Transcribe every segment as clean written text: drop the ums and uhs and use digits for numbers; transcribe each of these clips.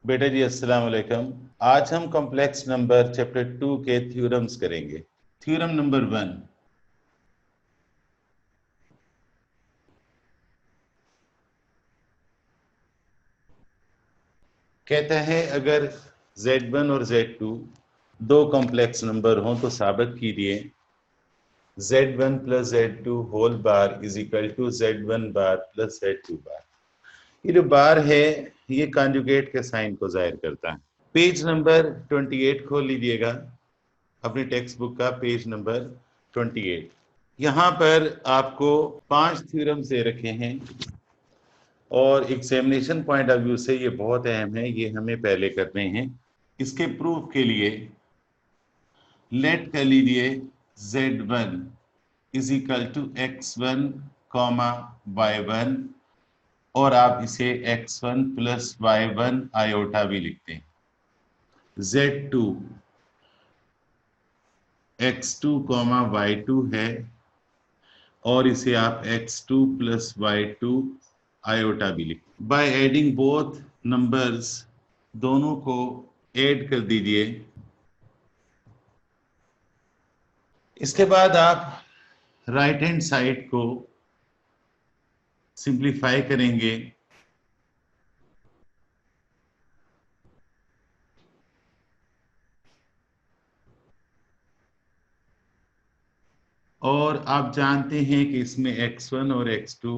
बेटा जी अस्सलाम वालेकुम। आज हम कॉम्प्लेक्स नंबर चैप्टर 2 के थ्योरम्स करेंगे। थ्योरम नंबर 1, कहता है अगर Z1 और Z2 दो कॉम्प्लेक्स नंबर हों तो साबित कीजिए Z1 plus Z2 whole bar is equal to Z1 bar plus Z2 bar. ये जो बार है ये कॉन्जुगेट के साइन को जाहिर करता है। पेज नंबर 28 खोल लीजिएगा, अपनी टेक्स्ट बुक का पेज नंबर 28। यहाँ पर आपको 5 थ्योरम्स दे रखे हैं और एग्जामिनेशन पॉइंट ऑफ व्यू से ये बहुत अहम है, ये हमें पहले करने हैं। इसके प्रूफ के लिए लेट कर लीजिए Z1 is equal to x1 comma y1 और आप इसे x1 प्लस y1 आयोटा भी लिखते हैं। Z2 x2 कॉमा y2 है और इसे आप x2 प्लस y2 आयोटा भी लिखते हैं। बाय एडिंग बोथ नंबर्स, दोनों को ऐड कर दीजिए। इसके बाद आप राइट हैंड साइड को सिंप्लीफाई करेंगे और आप जानते हैं कि इसमें x1 और x2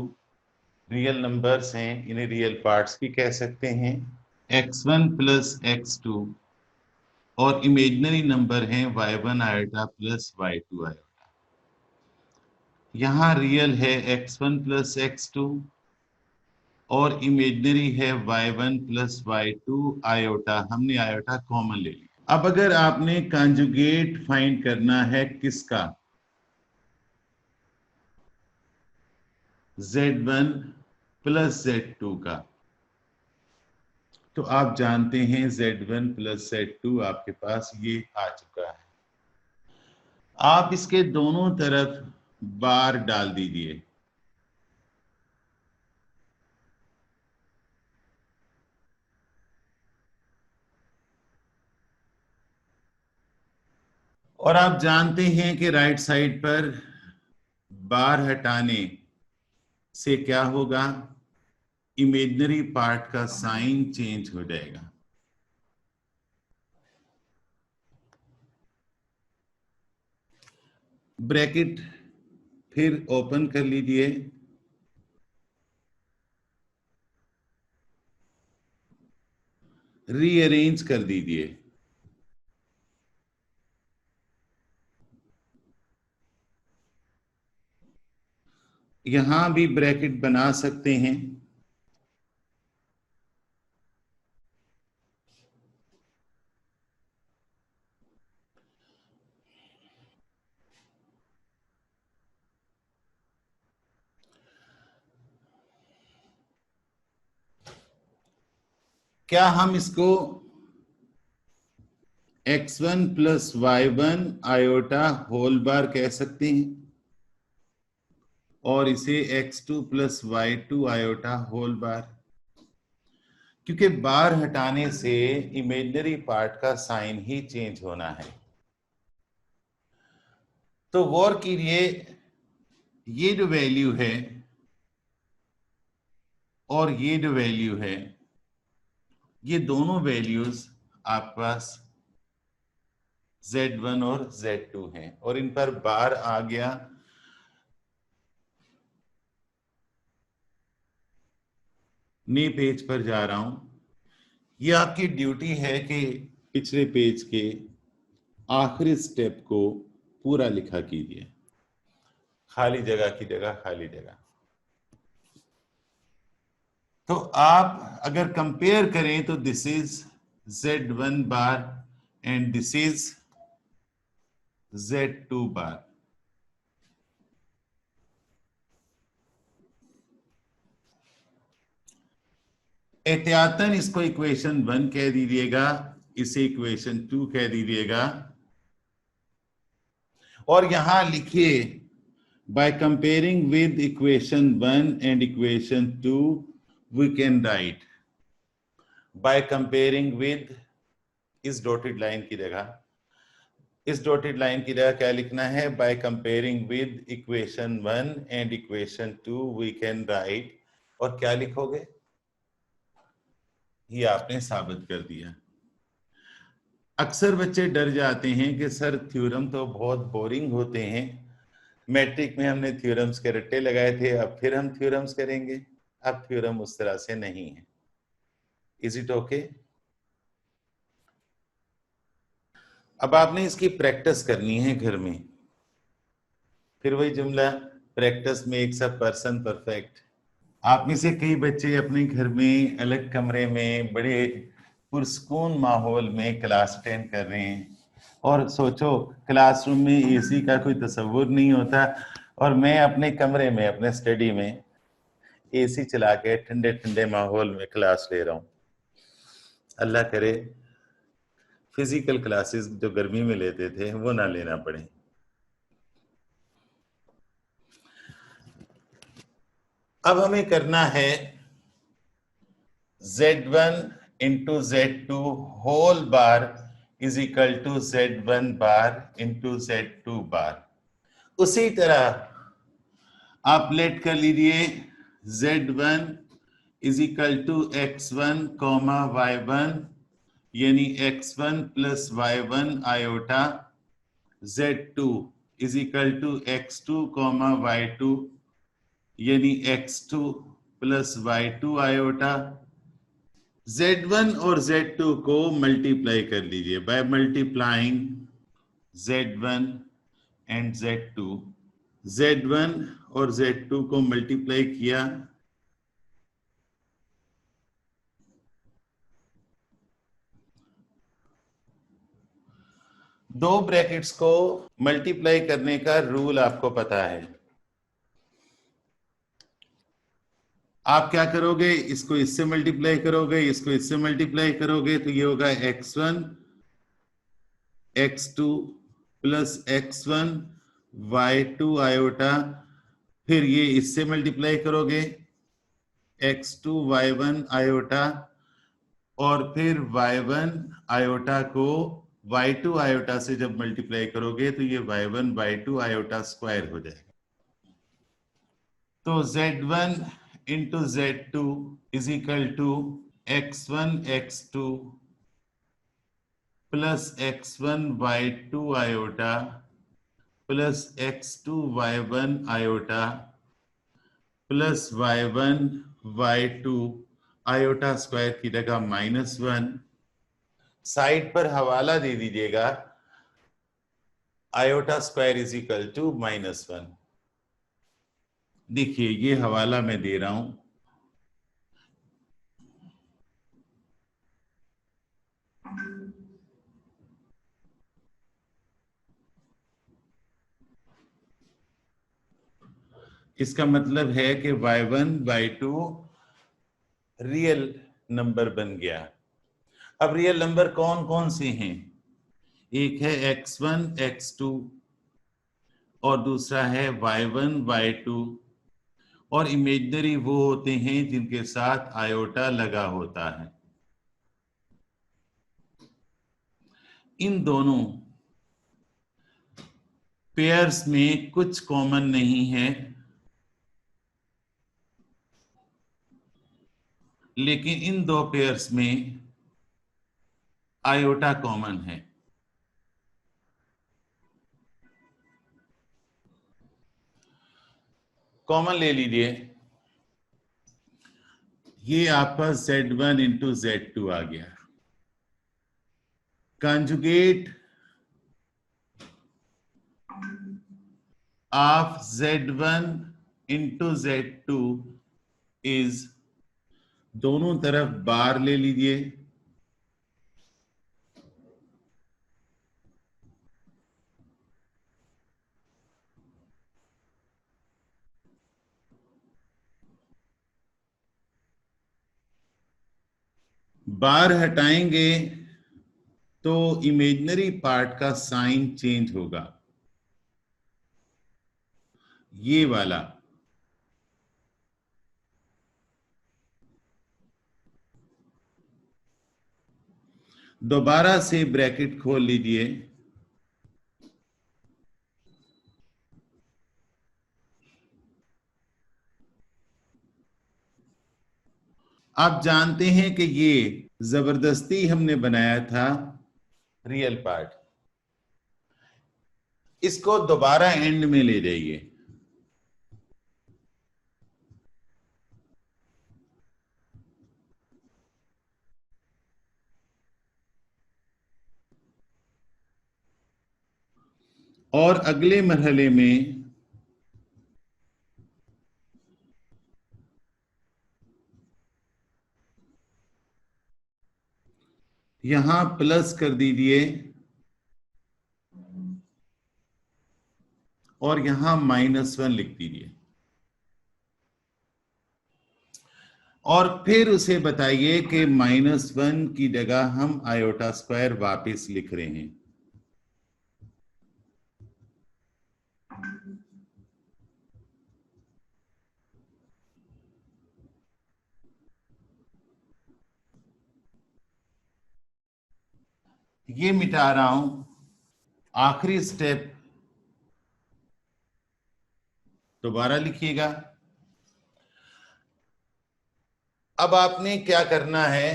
रियल नंबर्स हैं, इन्हें रियल पार्ट्स भी कह सकते हैं। x1 प्लस x2 और इमेजिनरी नंबर हैं y1 iota plus y2 iota. यहाँ रियल है x1 प्लस x2 और इमेजिनरी है y1 प्लस y2 आयोटा। हमने आयोटा कॉमन ले लिया। अब अगर आपने कॉन्जुगेट फाइंड करना है किसका, Z1 प्लस Z2 का, तो आप जानते हैं Z1 प्लस Z2 आपके पास ये आ चुका है। आप इसके दोनों तरफ बार डाल दीजिए। और आप जानते हैं कि राइट साइड पर बार हटाने से क्या होगा, इमेजिनरी पार्ट का साइन चेंज हो जाएगा। ब्रैकेट फिर ओपन कर लीजिए, रीअरेंज कर दीजिए। यहां भी ब्रैकेट बना सकते हैं। क्या हम इसको x1 plus y1 iota whole बार कह सकते हैं और इसे x2 plus y2 iota whole बार, क्योंकि बार हटाने से इमेजिनरी पार्ट का साइन ही चेंज होना है। तो गौर कीजिए, ये जो वैल्यू है और ये जो वैल्यू है, ये दोनों वैल्यूज आपके पास Z1 और Z2 हैं और इन पर बार आ गया। नए पेज पर जा रहा हूं। ये आपकी ड्यूटी है कि पिछले पेज के आखिरी स्टेप को पूरा लिखा कीजिए। खाली जगह की जगह खाली जगह। तो आप अगर कंपेयर करें तो this is Z1 bar and this is Z2 बार। एहतियातन इसको इक्वेशन 1 कह दीजिएगा, इसे इक्वेशन 2 कह दीजिएगा और यहां लिखिए bye comparing with equation 1 and equation 2 we can write bye comparing with इस डॉटेड लाइन की जगह, इस डॉटेड लाइन की जगह क्या लिखना है, by comparing with equation 1 and equation 2 we can write, और क्या लिखोगे, ये आपने साबित कर दिया। अक्सर बच्चे डर जाते हैं कि सर थ्योरम तो बहुत बोरिंग होते हैं, मैट्रिक में हमने थ्योरम्स के रट्टे लगाए थे, अब फिर हम थ्योरम्स करेंगे। अब थ्योरम उस तरह से नहीं है। Is it okay? अब आपने इसकी प्रैक्टिस करनी है घर में। फिर वही जुमला, practice makes a person perfect. आप में से कई बच्चे अपने घर में अलग कमरे में बड़े पुरस्कून माहौल में क्लास अटेंड कर रहे हैं, और सोचो क्लासरूम में एसी का कोई तस्वुर नहीं होता, और मैं अपने कमरे में अपने स्टडी में एसी चला के ठंडे ठंडे माहौल में क्लास ले रहा हूँ। अल्लाह करे फिजिकल क्लासेस जो गर्मी में लेते थे वो ना लेना पड़े। अब हमें करना है Z1 into Z2 whole bar is equal to Z1 bar into Z2 bar. उसी तरह आप लेट कर लीजिए Z1 is equal to X1 comma Y1, यानी X1 plus Y1 iota, Z2 is equal to X2 comma Y2, यानी X2 plus Y2 iota. Z1 और Z2 को multiply कर लीजिए by multiplying Z1 and Z2। Z1 और Z2 को multiply किया, दो ब्रैकेट्स को मल्टीप्लाई करने का रूल आपको पता है। आप क्या करोगे, इसको इससे मल्टीप्लाई करोगे, इसको इससे मल्टीप्लाई करोगे, तो ये होगा X1 X2 plus X1 Y2 iota, फिर ये इससे मल्टीप्लाई करोगे X2 Y1 आयोटा, और फिर Y1 आयोटा को Y2 आयोटा से जब मल्टीप्लाई करोगे तो ये Y1 Y2 आयोटा स्क्वायर हो जाएगा। तो Z1 into Z2 is equal to X1 X2 plus X1 Y2 iota plus X2 Y1 iota plus Y1 Y2 iota square की जगह -1। साइड पर हवाला दे दीजिएगा, iota square is equal to -1। देखिए ये हवाला मैं दे रहा हूं, इसका मतलब है कि Y1 Y2 रियल नंबर बन गया। अब रियल नंबर कौन कौन से हैं, एक है X1 X2 और दूसरा है Y1 Y2, और इमेजिनरी वो होते हैं जिनके साथ आयोटा लगा होता है। इन दोनों पेयर्स में कुछ कॉमन नहीं है, लेकिन इन दो पेयर्स में आयोटा कॉमन है। कॉमन ले लीजिए, ये आपका Z1 इंटू Z2 आ गया। Conjugate of Z1 into Z2 is, दोनों तरफ बार ले लीजिए, बार हटाएंगे तो इमेजिनरी पार्ट का साइन चेंज होगा, ये वाला। दोबारा से ब्रैकेट खोल लीजिए, आप जानते हैं कि ये जबरदस्ती हमने बनाया था रियल पार्ट, इसको दोबारा एंड में ले जाइए। और अगले मरहले में यहां प्लस कर दीजिए और यहां -1 लिख दीजिए, और फिर उसे बताइए कि -1 की जगह हम आयोटा स्क्वायर वापस लिख रहे हैं। ये मिटा रहा हूं, आखिरी स्टेप दोबारा लिखिएगा। अब आपने क्या करना है,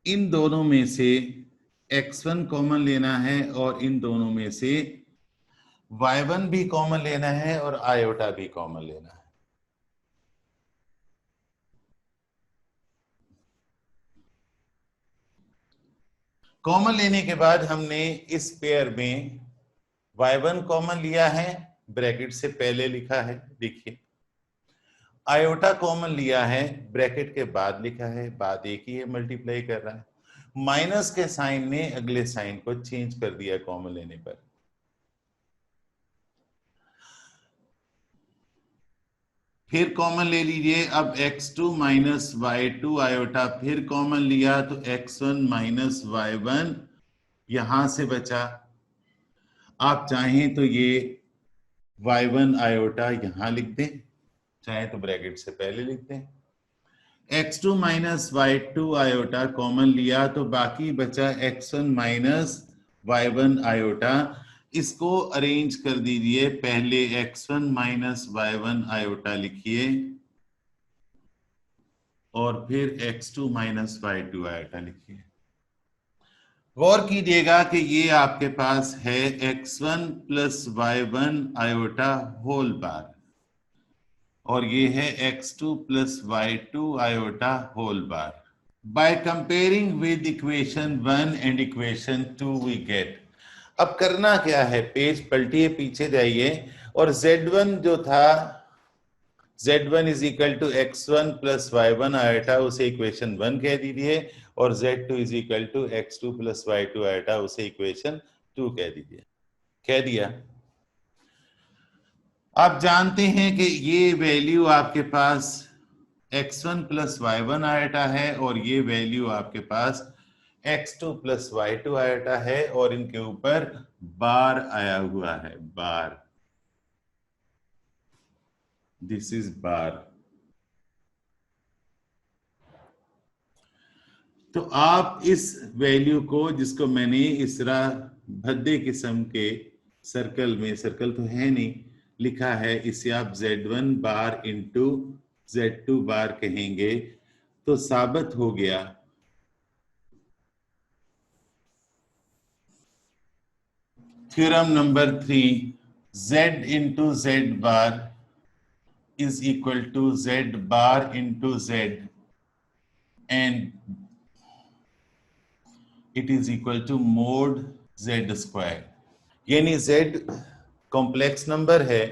इन दोनों में से x1 कॉमन लेना है और इन दोनों में से y1 भी कॉमन लेना है और आयोटा भी कॉमन लेना है। कॉमन लेने के बाद हमने इस पेयर में y1 कॉमन लिया है, ब्रैकेट से पहले लिखा है, देखिए। आयोटा कॉमन लिया है, ब्रैकेट के बाद लिखा है, बाद एक ही है, मल्टीप्लाई कर रहा है। माइनस के साइन ने अगले साइन को चेंज कर दिया कॉमन लेने पर। फिर कॉमन ले लीजिए, अब x2 माइनस y2 आयोटा फिर कॉमन लिया तो x1 माइनस y1 यहां से बचा। आप चाहें तो ये y1 आयोटा यहां लिख दें, चाहे तो ब्रैकेट से पहले लिख दें। x2 minus y2 iota common लिया तो बाकी बचा x1 माइनस y1 आयोटा। इसको अरेंज कर दीजिए, पहले x1 माइनस y1 आयोटा लिखिए और फिर x2 माइनस y2 आयोटा लिखिए। गौर कीजिएगा कि ये आपके पास है x1 plus y1 iota whole बार और ये है x2 plus y2 iota whole bar. By comparing with equation 1 and equation 2 we get। अब करना क्या है, पेज पलटिए, पीछे जाइए और z1 जो था, z1 is equal to x1 plus y1 iota, उसे इक्वेशन 1 कह दीजिए, और z2 is equal to x2 plus y2 iota, उसे इक्वेशन 2 कह दीजिए। कह दिया। आप जानते हैं कि ये वैल्यू आपके पास x1 प्लस y1 आयोटा है और ये वैल्यू आपके पास x2 प्लस y2 आयोटा है, और इनके ऊपर बार आया हुआ है, बार, दिस इज बार। तो आप इस वैल्यू को, जिसको मैंने इस तरह भद्दे किस्म के सर्कल में, सर्कल तो है नहीं, लिखा है, इसे आप z1 बार इंटू z2 बार कहेंगे, तो साबित हो गया theorem number 3, z into z bar is equal to z bar into z and it is equal to mod z square। यानी z कॉम्प्लेक्स नंबर है,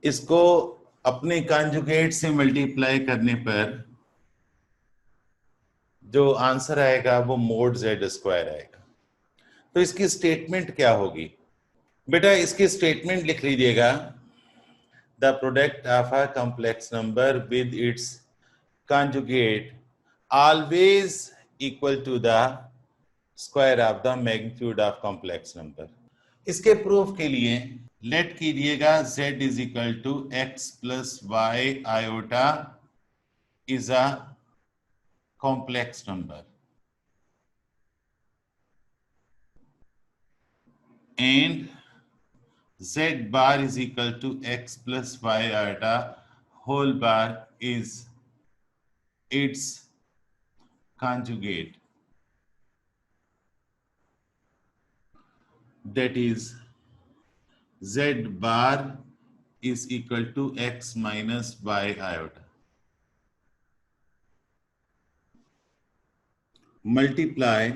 इसको अपने कॉन्जुगेट से मल्टीप्लाई करने पर जो आंसर आएगा वो मोड z स्क्वायर आएगा। तो इसकी स्टेटमेंट क्या होगी बेटा, इसकी स्टेटमेंट लिख लीजिएगा, the product of a complex number with its conjugate always equal to the square of the magnitude of complex number। इसके प्रूफ के लिए लेट कीजिएगा z is equal to x plus Y iota is a complex number. and z bar is equal to x plus y iota whole bar is its conjugate, that is z bar is equal to x minus y iota. Multiply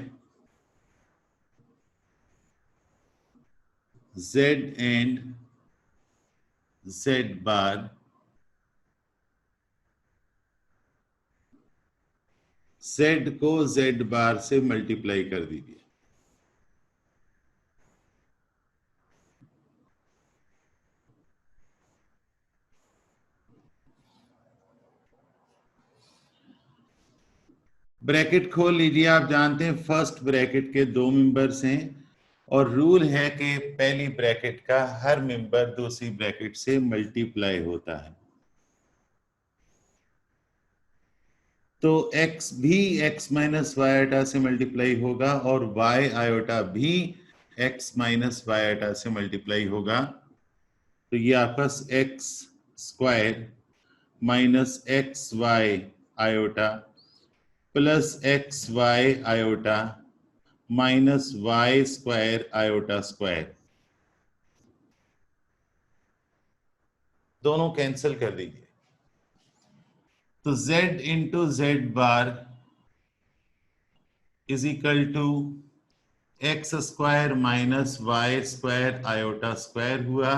z and z bar, z को z बार से multiply कर दीजिए। Bracket खोल लीजिए। आप जानते हैं first bracket के 2 मेंबर्स हैं और रूल है कि पहली ब्रैकेट का हर मेंबर दूसरी ब्रैकेट से मल्टीप्लाई होता है। तो x भी x माइनस वाई आयोटा से मल्टीप्लाई होगा और y आयोटा भी x माइनस वाई आयोटा से मल्टीप्लाई होगा। तो ये आपस x square minus X Y iota plus X Y iota minus Y square iota square, दोनों कैंसिल कर दीजिए। तो z into Z bar is equal to X square minus Y square iota square हुआ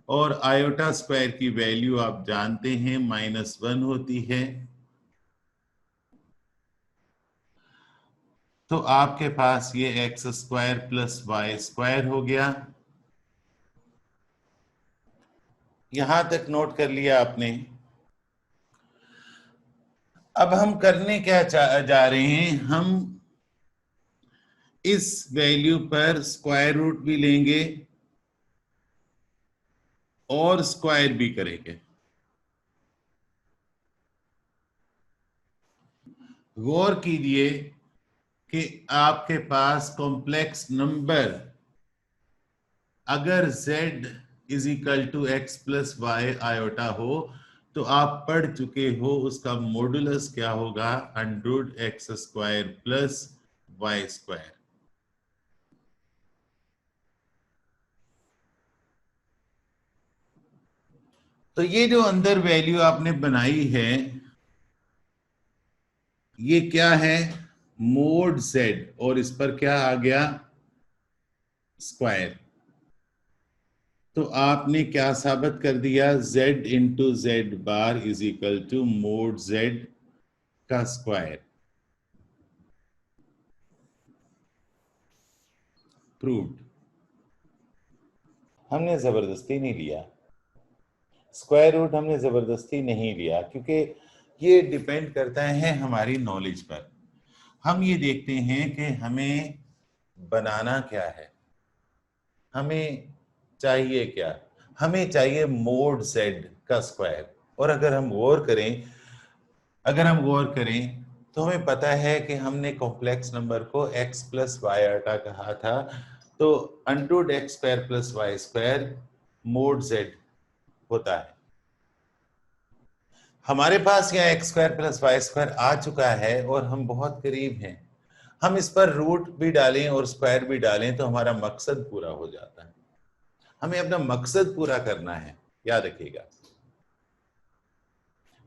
और आयोटा स्क्वायर की value आप जानते हैं -1 होती है। तो आपके पास ये X square plus Y square हो गया। यहां तक नोट कर लिया आपने। अब हम करने क्या जा रहे हैं, हम इस वैल्यू पर स्क्वायर रूट भी लेंगे और स्क्वायर भी करेंगे। गौर कीजिए कि आपके पास कॉम्प्लेक्स नंबर अगर z is equal to X plus Y iota हो तो आप पढ़ चुके हो उसका मॉडुलस क्या होगा, under X square plus Y square. तो ये जो अंदर वैल्यू आपने बनाई है ये क्या है, मोड z, और इस पर क्या आ गया, स्क्वायर। तो आपने क्या साबित कर दिया, z into Z bar is equal to mod z का स्क्वायर। प्रूव्ड। हमने जबरदस्ती नहीं लिया, स्क्वायर रूट हमने जबरदस्ती नहीं लिया, क्योंकि ये डिपेंड करता है हमारी नॉलेज पर। हम ये देखते हैं कि हमें बनाना क्या है, हमें चाहिए क्या, हमें चाहिए मोड z का स्क्वायर। और अगर हम गौर करें तो हमें पता है कि हमने कॉम्प्लेक्स नंबर को x प्लस वाई आटा कहा था। तो under X square plus Y square mod z होता है। हमारे पास यहाँ X square plus Y square आ चुका है और हम बहुत करीब हैं। हम इस पर रूट भी डालें और स्क्वायर भी डालें तो हमारा मकसद पूरा हो जाता है। हमें अपना मकसद पूरा करना है, याद रखिएगा।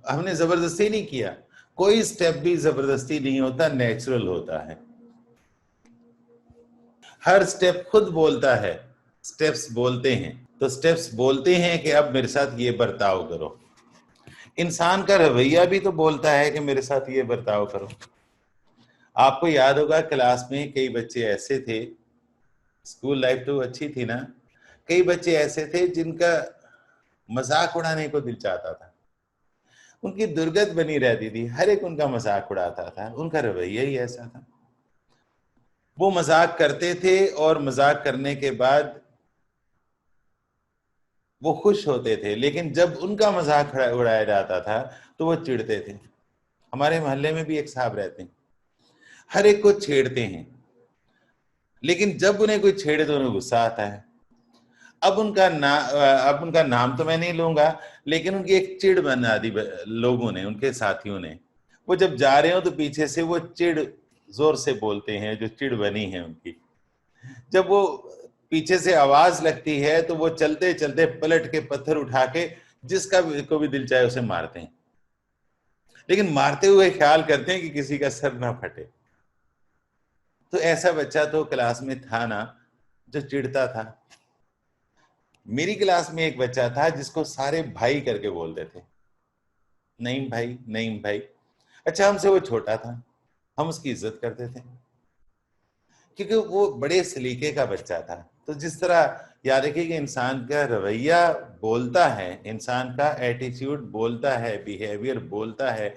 हमने जबरदस्ती नहीं किया, कोई स्टेप भी जबरदस्ती नहीं होता, नेचुरल होता है। हर स्टेप खुद बोलता है, स्टेप्स बोलते हैं। तो स्टेप्स बोलते हैं कि अब मेरे साथ ये बर्ताव करो। इंसान का रवैया भी तो बोलता है कि मेरे साथ ये बर्ताव करो। आपको याद होगा क्लास में कई बच्चे ऐसे थे, स्कूल लाइफ तो अच्छी थी ना, कई बच्चे ऐसे थे जिनका मजाक उड़ाने को दिल चाहता था, उनकी दुर्गत बनी रहती थी, हर एक उनका मजाक उड़ाता था, उनका रवैया ही ऐसा था। वो मजाक करते थे और मजाक करने के बाद वो खुश होते थे, लेकिन जब उनका मजाक उड़ाया जाता था तो वो चिढ़ते थे। हमारे मोहल्ले में भी एक साहब रहते हैं, हर एक को छेड़ते हैं, लेकिन जब उन्हें कोई छेड़े तो उन्हें गुस्सा आता है। अब उनका नाम तो मैं नहीं लूंगा, लेकिन उनकी एक चिढ़ बना दी लोगों ने, उनके साथियों ने। वो जब जा रहे हो तो पीछे से वो चिढ़ जोर से बोलते हैं, जो चिढ़ बनी है उनकी। जब वो पीछे से आवाज लगती है तो वो चलते चलते पलट के पत्थर उठा के जिसका को भी दिल चाहे उसे मारते हैं, लेकिन मारते हुए ख्याल करते हैं कि किसी का सर ना फटे। तो ऐसा बच्चा तो क्लास में था ना, जो चिढ़ता था। मेरी क्लास में एक बच्चा था जिसको सारे भाई करके बोलते थे, नईम भाई, नईम भाई। अच्छा, हमसे वो छोटा था, हम उसकी इज्जत करते थे क्योंकि वो बड़े सलीके का बच्चा था। तो जिस तरह याद रखिए कि इंसान का रवैया बोलता है, इंसान का एटीट्यूड बोलता है, बिहेवियर बोलता है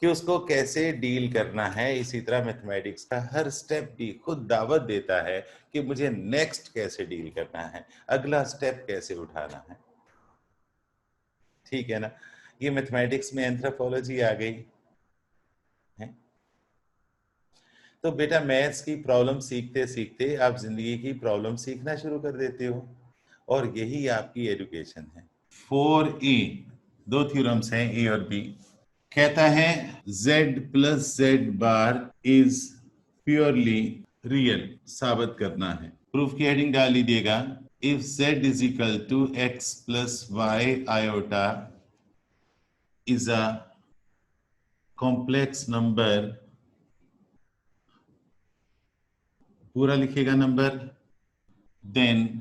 कि उसको कैसे डील करना है, इसी तरह मैथमेटिक्स का हर स्टेप भी खुद दावत देता है कि मुझे नेक्स्ट कैसे डील करना है, अगला स्टेप कैसे उठाना है। ठीक है ना? ये मैथमेटिक्स में एंथ्रोपोलॉजी आ गई है। तो बेटा मैथ्स की प्रॉब्लम सीखते सीखते आप जिंदगी की प्रॉब्लम सीखना शुरू कर देते हो, और यही आपकी एजुकेशन है। 4a, दो थ्योरम्स हैं, ए और बी। कहता है z plus Z bar is purely real, साबित करना है। प्रूफ की हेडिंग डाल लीजिएगा, if z is equal to X plus Y iota is a complex number, पूरा लिखेगा number, then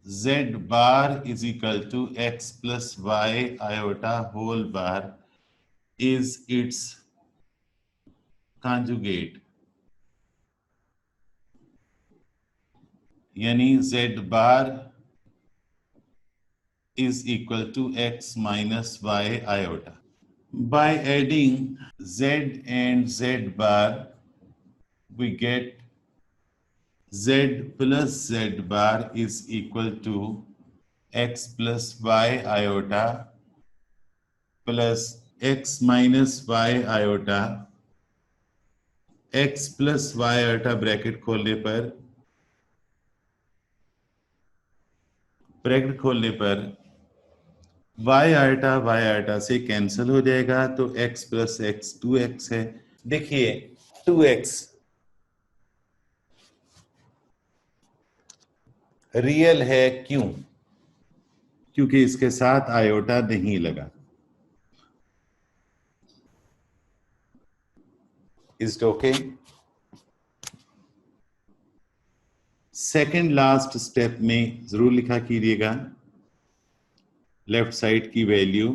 z bar is equal to x plus y iota whole bar is its conjugate, यानी z bar is equal to x minus y iota. By adding z and z bar, we get z plus z bar is equal to x plus y iota plus x minus y iota, x plus Y iota bracket खोलने पर Y iota से cancel हो जाएगा, तो x plus x 2x है। देखिए 2x real है, क्यों? क्योंकि इसके साथ आयोटा नहीं लगा। Is it okay? Second last step में जरूर लिखा कीजिएगा लेफ्ट साइड की वैल्यू,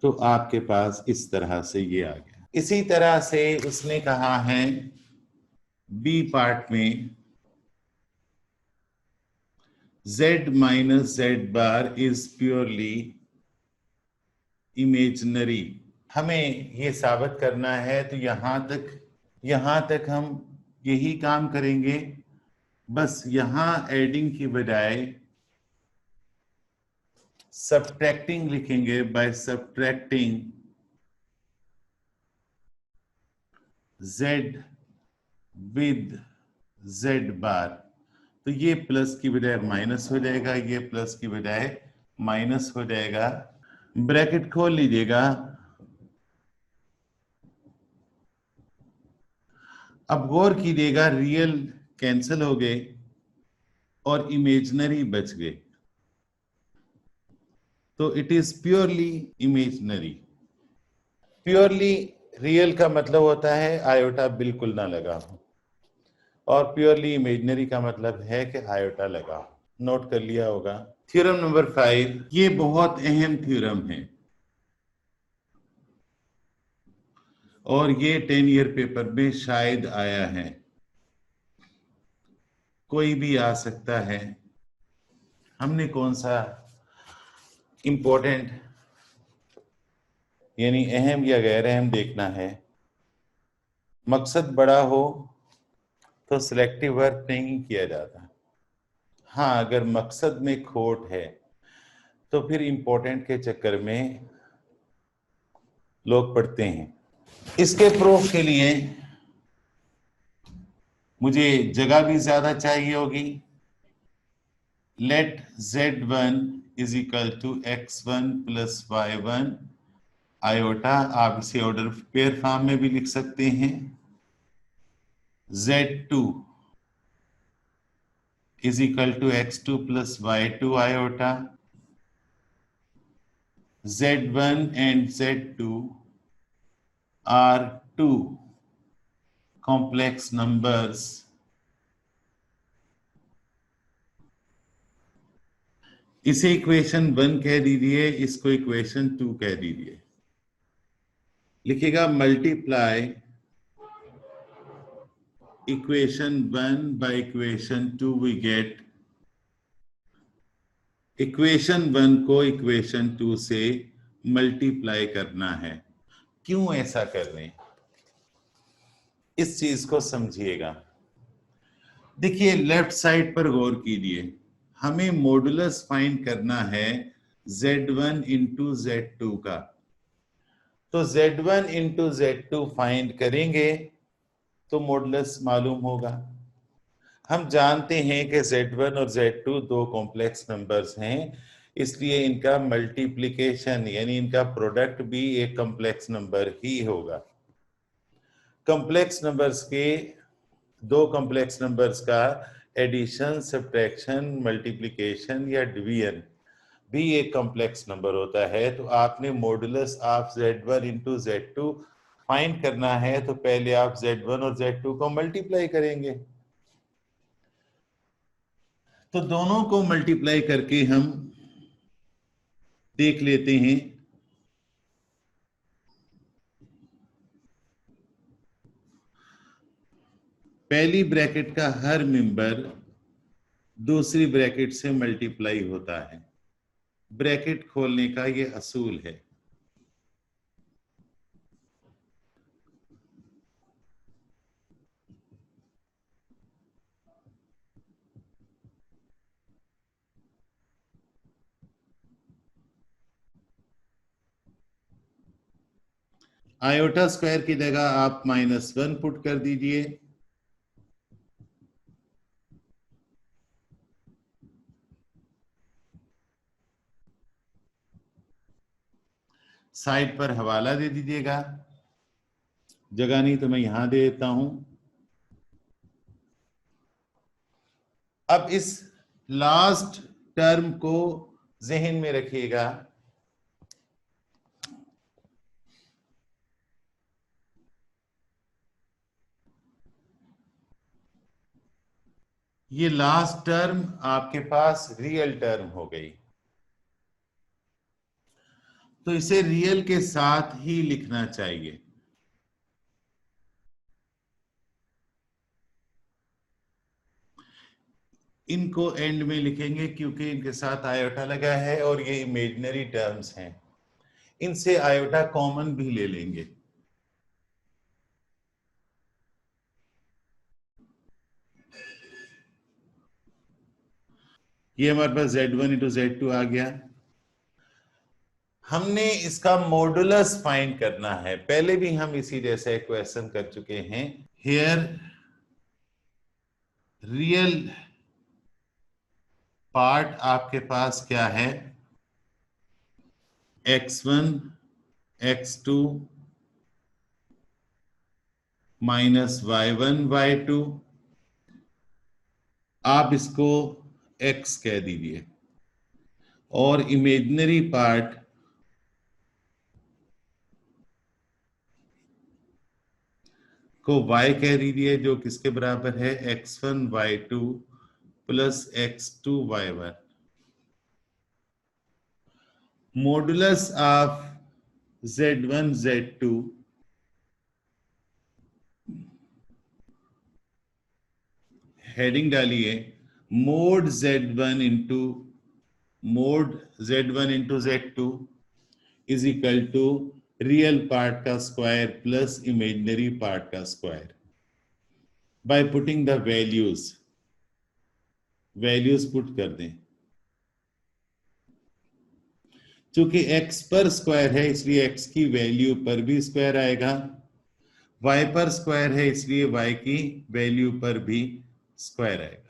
तो आपके पास इस तरह से ये आ गया। इसी तरह से उसने कहा है बी पार्ट में z minus Z bar is purely imaginary. हमें ये साबित करना है, तो यहां तक हम यही काम करेंगे। बस यहां एडिंग की बजाय सब्ट्रैक्टिंग लिखेंगे, by subtracting z with z बार, तो ये प्लस की बजाय माइनस हो जाएगा, ये प्लस की बजाय माइनस हो जाएगा। ब्रैकेट खोल लीजिएगा। अब गौर कीजिएगा, रियल कैंसिल हो गए और इमेजिनरी बच गए, तो it is purely imaginary. Purely real का मतलब होता है आयोटा बिल्कुल ना लगा हो, और प्योरली इमेजिनरी का मतलब है कि आयोटा लगा हो। नोट कर लिया होगा। थ्योरम नंबर 5, ये बहुत अहम थ्योरम है और ये 10 ईयर पेपर में शायद आया है, कोई भी आ सकता है। हमने कौन सा इंपॉर्टेंट यानी अहम या गैर अहम देखना है। मकसद बड़ा हो तो सिलेक्टिव वर्क नहीं किया जाता। हाँ, अगर मकसद में खोट है तो फिर इंपॉर्टेंट के चक्कर में लोग पढ़ते हैं। इसके प्रूफ के लिए मुझे जगह भी ज्यादा चाहिए होगी। Let z1 is equal to x1 plus y1 iota, आप इसे ऑर्डर पेयर फॉर्म में भी लिख सकते हैं। z2 is equal to x2 plus y2 iota. z1 and z2 are two complex numbers इसे इक्वेशन 1 कह दीजिए, इसको इक्वेशन 2 कह दीजिए। लिखिएगा multiply equation 1 by equation 2 we get. Equation 1 को इक्वेशन 2 से मल्टीप्लाई करना है। क्यों ऐसा कर रहे हैं, इस चीज को समझिएगा। देखिए लेफ्ट साइड पर गौर कीजिए, हमें मॉडुलस फाइंड करना है z1 इंटू z2 का। तो z1 इंटू z2 फाइंड करेंगे तो मॉडुलस मालूम होगा। हम जानते हैं कि z1 और z2 दो कॉम्प्लेक्स नंबर्स हैं, इसलिए इनका मल्टीप्लिकेशन यानी इनका प्रोडक्ट भी एक कॉम्प्लेक्स नंबर ही होगा। कॉम्प्लेक्स नंबर्स के दो कॉम्प्लेक्स नंबर्स का एडिशन, सब्ट्रैक्शन, मल्टीप्लिकेशन या डिवीजन भी एक कॉम्प्लेक्स नंबर होता है। तो आपने modulus of z1 into z2 find करना है, तो पहले आप z1 और z2 को मल्टीप्लाई करेंगे। तो दोनों को मल्टीप्लाई करके हम देख लेते हैं। पहली ब्रैकेट का हर मेंबर दूसरी ब्रैकेट से मल्टीप्लाई होता है। ब्रैकेट खोलने का ये असूल है। आयोटा स्क्वायर की जगह आप -1 पुट कर दीजिए। साइड पर हवाला दे दीजिएगा, जगह नहीं तो मैं यहां दे देता हूं। अब इस लास्ट टर्म को जहन में रखिएगा। ये लास्ट टर्म आपके पास रियल टर्म हो गई, तो इसे रियल के साथ ही लिखना चाहिए। इनको एंड में लिखेंगे क्योंकि इनके साथ आयोटा लगा है और ये इमेजिनरी टर्म्स हैं, इनसे आयोटा कॉमन भी ले लेंगे। ये हमारे पास z1 इंटू z2 आ गया। हमने इसका मॉडुलस फाइंड करना है। पहले भी हम इसी जैसा एक क्वेश्चन कर चुके हैं। हियर रियल पार्ट आपके पास क्या है, x1 x2 minus y1 y2, आप इसको x कह दीजिए, और इमेजिनरी पार्ट को y कह दीजिए, जो किसके बराबर है x1 y2 plus x2 y1। Modulus of z1 z2 heading डालिए, mod z1 into z2 is equal to real part का स्क्वायर प्लस इमेजिनरी पार्ट का square. By putting the values put कर दें। चूंकि x पर स्क्वायर है इसलिए x की वैल्यू पर भी स्क्वायर आएगा। y पर स्क्वायर है इसलिए y की वैल्यू पर भी स्क्वायर आएगा।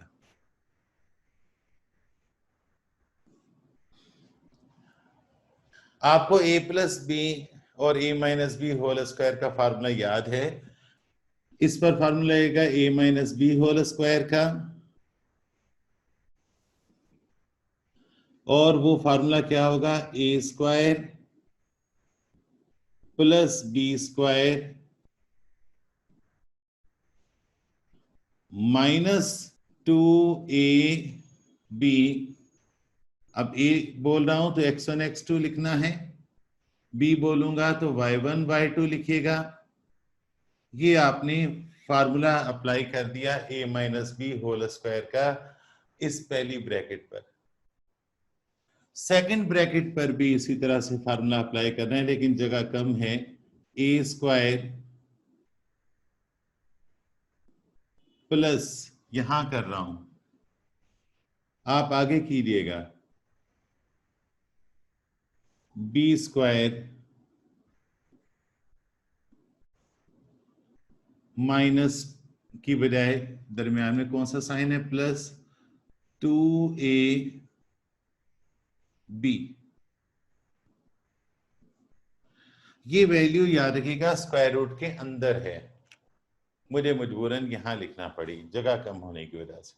आपको a प्लस बी और a minus B whole square का फार्मूला याद है। इस पर फार्मूला आएगा a minus B whole square का, और वो फार्मूला क्या होगा, a square plus B square minus 2ab। अब a बोल रहा हूं तो x1 x2 लिखना है, b बोलूंगा तो y1 y2 लिखिएगा। ये आपने फार्मूला अप्लाई कर दिया a minus B whole square का इस पहली ब्रैकेट पर। सेकंड ब्रैकेट पर भी इसी तरह से फार्मूला अप्लाई करना है, लेकिन जगह कम है। a स्क्वायर प्लस, यहां कर रहा हूं, आप आगे कीजिएगा, बी स्क्वायर माइनस की बजाय दरमियान में कौन सा साइन है, प्लस 2ab। ये वैल्यू याद रखिएगा स्क्वायर रूट के अंदर है, मुझे मजबूरन यहां लिखना पड़ी जगह कम होने की वजह से।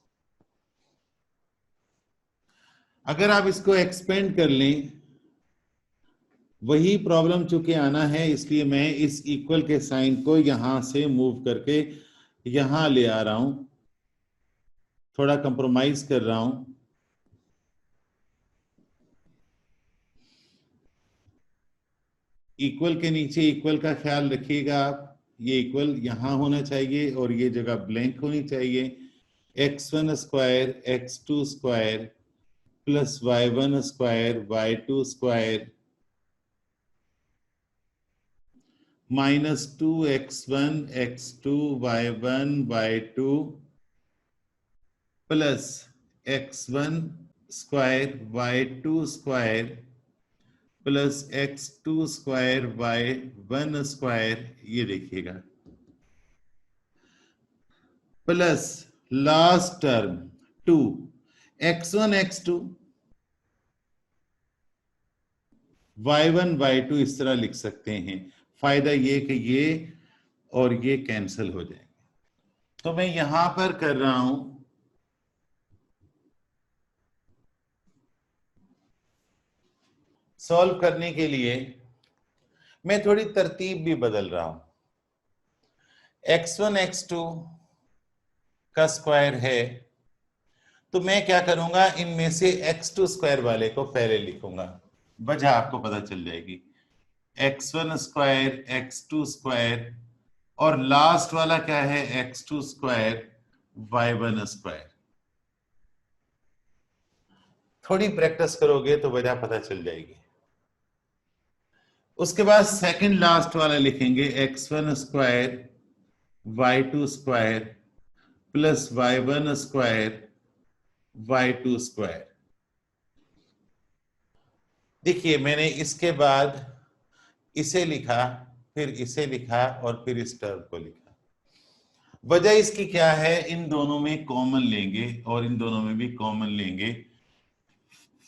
अगर आप इसको एक्सपेंड कर लें, वही प्रॉब्लम चूंकि आना है, इसलिए मैं इस इक्वल के साइन को यहां से मूव करके यहां ले आ रहा हूं, थोड़ा कंप्रोमाइज कर रहा हूं। इक्वल के नीचे इक्वल का ख्याल रखिएगा आप, ये इक्वल यहां होना चाहिए और ये जगह ब्लैंक होनी चाहिए। x1 square x2 square plus y1 square y2 square minus 2x1 x2 y1 y2 plus x1 square y2 square plus x2 square y1 square, ये देखिएगा, plus last term 2 x1 x2 y1 y2 इस तरह लिख सकते हैं। फायदा ये कि ये और ये कैंसिल हो जाएंगे। तो मैं यहां पर कर रहा हूं, सॉल्व करने के लिए मैं थोड़ी तरतीब भी बदल रहा हूं। x1 x2 का स्क्वायर है, तो मैं क्या करूंगा, इनमें से x2 स्क्वायर वाले को पहले लिखूंगा, वजह आपको पता चल जाएगी। x1 स्क्वायर x2 स्क्वायर और लास्ट वाला क्या है, x2 स्क्वायर y1 स्क्वायर। थोड़ी प्रैक्टिस करोगे तो वजह पता चल जाएगी। उसके बाद सेकंड लास्ट वाला लिखेंगे x1 square y2 square plus y1 square y2 square. देखिए मैंने इसके बाद इसे लिखा, फिर इसे लिखा और फिर इस टर्म को लिखा। वजह इसकी क्या है, इन दोनों में कॉमन लेंगे और इन दोनों में भी कॉमन लेंगे।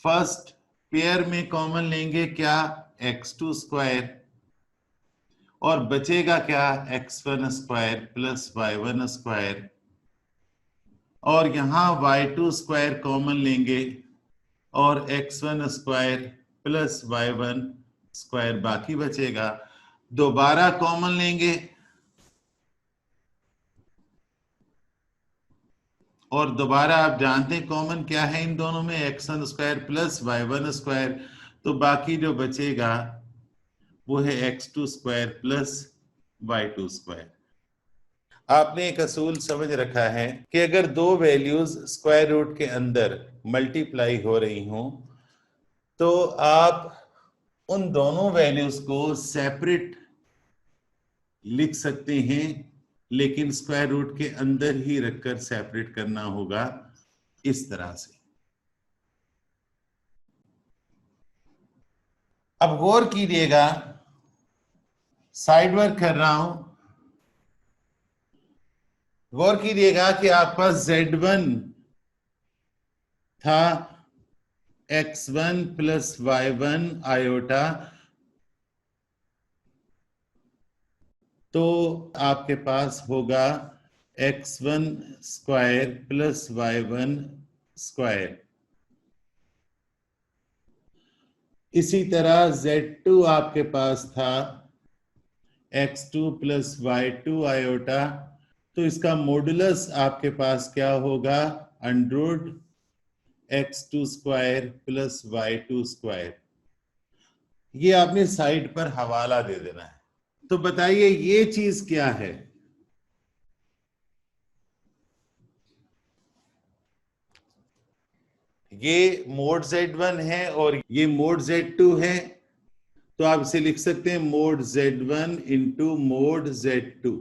फर्स्ट पेयर में कॉमन लेंगे क्या, x2 स्क्वायर, और बचेगा क्या, x1 square plus y1 square, और यहां y2 स्क्वायर कॉमन लेंगे और x1 square plus y1 square बाकी बचेगा। दोबारा कॉमन लेंगे और दोबारा आप जानते हैं कॉमन क्या है इन दोनों में, x1 square plus y1 square, तो बाकी जो बचेगा वो है x2 square plus y2 square. आपने एक असूल समझ रखा है कि अगर दो वैल्यूज स्क्वायर रूट के अंदर मल्टीप्लाई हो रही हों तो आप उन दोनों वैल्यूज को सेपरेट लिख सकते हैं, लेकिन स्क्वायर रूट के अंदर ही रखकर सेपरेट करना होगा इस तरह से। अब गौर कीजिएगा, साइड वर्क कर रहा हूं, गौर कीजिएगा कि आपके पास Z1 था x1 प्लस y1 आयोटा, तो आपके पास होगा x1 square plus y1 square. इसी तरह Z2 आपके पास था x2 प्लस y2 आयोटा, तो इसका मॉडुलस आपके पास क्या होगा, under x2 square plus y2 square. ये आपने साइड पर हवाला दे देना है। तो बताइए ये चीज क्या है? ये मोड Z1 है और ये मोड Z2 है, तो आप इसे लिख सकते हैं mode Z1 into mode Z2।